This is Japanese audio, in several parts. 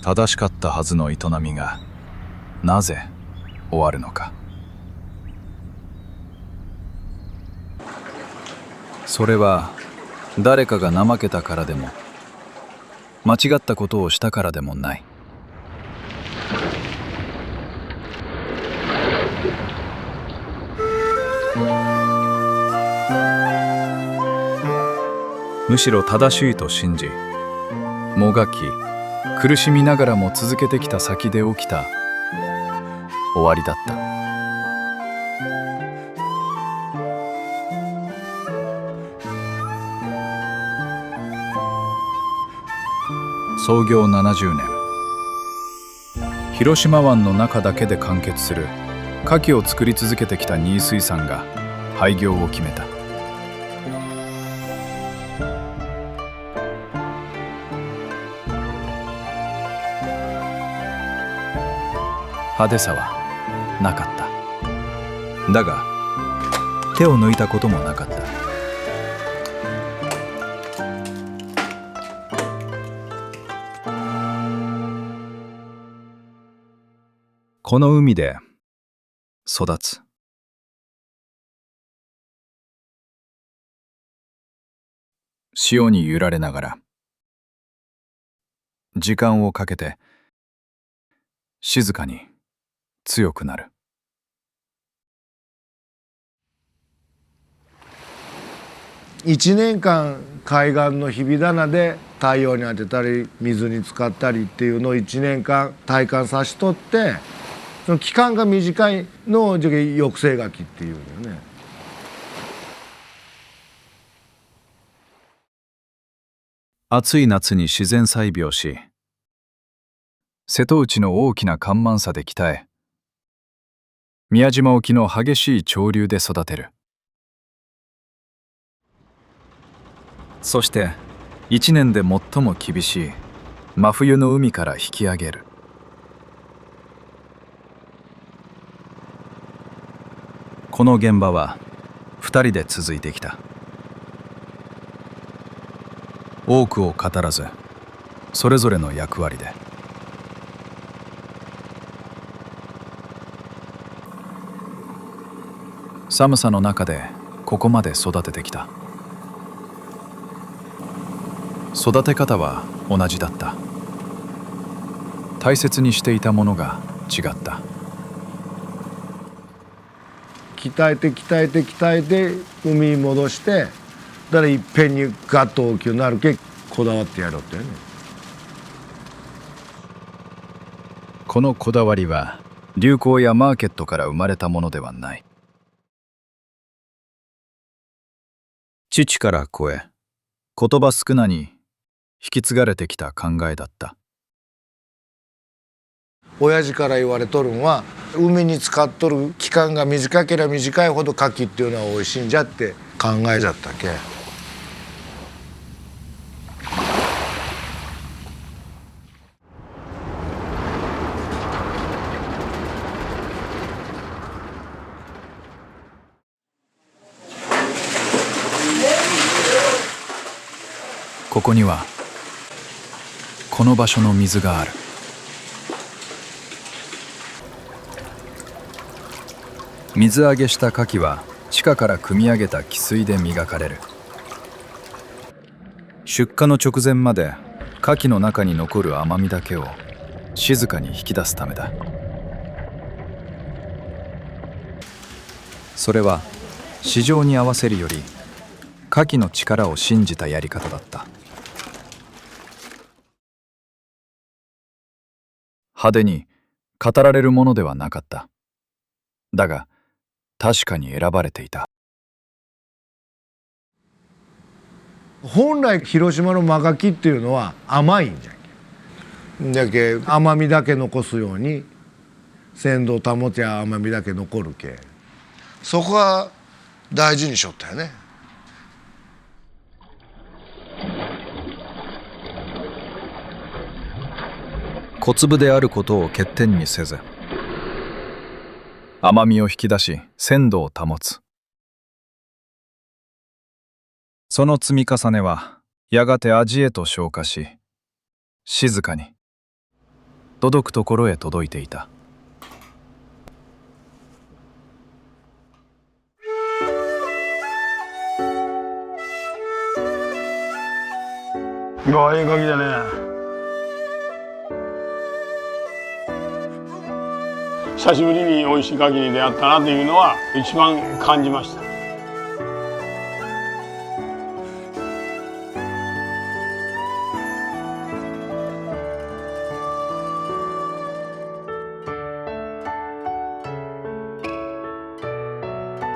正しかったはずの営みがなぜ終わるのか。それは誰かが怠けたからでも間違ったことをしたからでもない。むしろ正しいと信じ、もがき苦しみながらも続けてきた先で起きた終わりだった。創業70年、広島湾の中だけで完結する牡蠣を作り続けてきた新水産が廃業を決めた。派手さはなかった。だが手を抜いたこともなかった。この海で育つ。潮に揺られながら時間をかけて静かに強くなる。1年間海岸の日々棚で太陽に当てたり水に浸かったりっていうのを1年間体感さしとって、その期間が短いのを抑制牡蠣っていうのよね。暑い夏に自然採苗し、瀬戸内の大きな干満差で鍛え、宮島沖の激しい潮流で育てる。そして一年で最も厳しい真冬の海から引き上げる。この現場は2人で続いてきた。多くを語らずそれぞれの役割で。寒さの中でここまで育ててきた。育て方は同じだった。大切にしていたものが違った。鍛えて鍛えて鍛えて海に戻して、だからいっぺんにガッと大きくなるけこだわってやろうってね。このこだわりは流行やマーケットから生まれたものではない。父から子へ言葉少なに引き継がれてきた考えだった。親父から言われとるんは、海に浸かっとる期間が短ければ短いほど牡蠣っていうのは美味しいんじゃって考えちゃったけ。ここにはこの場所の水がある。水揚げした牡蠣は地下から汲み上げた汽水で磨かれる。出荷の直前まで牡蠣の中に残る甘みだけを静かに引き出すためだ。それは市場に合わせるより牡蠣の力を信じたやり方だった。派手に語られるものではなかった。だが確かに選ばれていた。本来広島の真牡蠣っていうのは甘いんじゃけ。だけ甘みだけ残すように鮮度を保てば甘みだけ残るけ。そこは大事にしよったよね。小粒であることを欠点にせず、甘みを引き出し鮮度を保つ。その積み重ねはやがて味へと昇華し、静かに届くところへ届いていた。いや、ええガキだね。久しぶりに美味しいガキに出会ったなというのは一番感じました。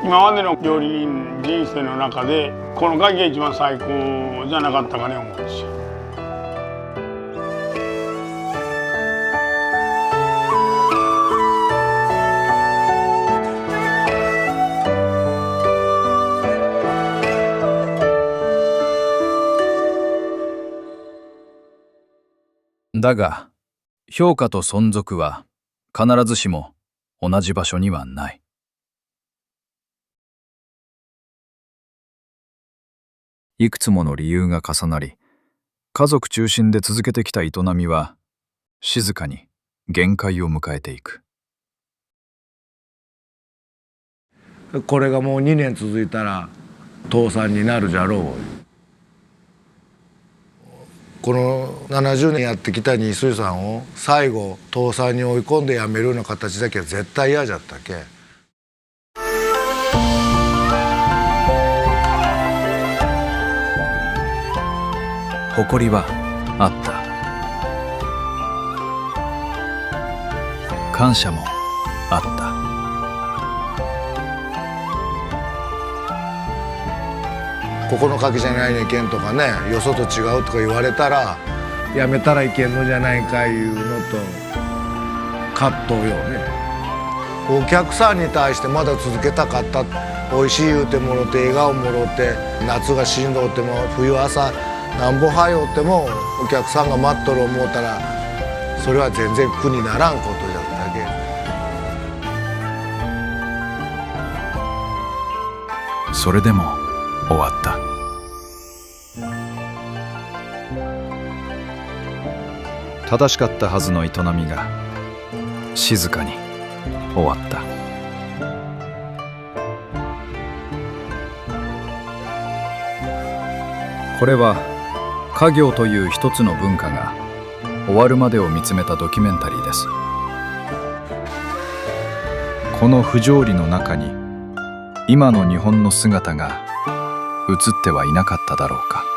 今までの料理人人生の中でこのガキが一番最高じゃなかったかね思うんですよ。だが、評価と存続は必ずしも同じ場所にはない。いくつもの理由が重なり、家族中心で続けてきた営みは静かに限界を迎えていく。これがもう2年続いたら倒産になるじゃろう。この70年やってきた新水産を最後倒産に追い込んでやめるような形だけは絶対嫌じゃったけ。誇りはあった。感謝もあった。ここの柿じゃないねけんとかね、よそと違うとか言われたらやめたらいけんのじゃないかいうのと葛藤よね。お客さんに対してまだ続けたかった。美味しい言うてもろて笑顔もろて、夏がしんどうても冬朝なんぼはよってもお客さんが待っとる思うたらそれは全然苦にならんことじゃったけ。それでも終わった。正しかったはずの営みが静かに終わった。これは家業という一つの文化が終わるまでを見つめたドキュメンタリーです。この不条理の中に今の日本の姿が映ってはいなかっただろうか。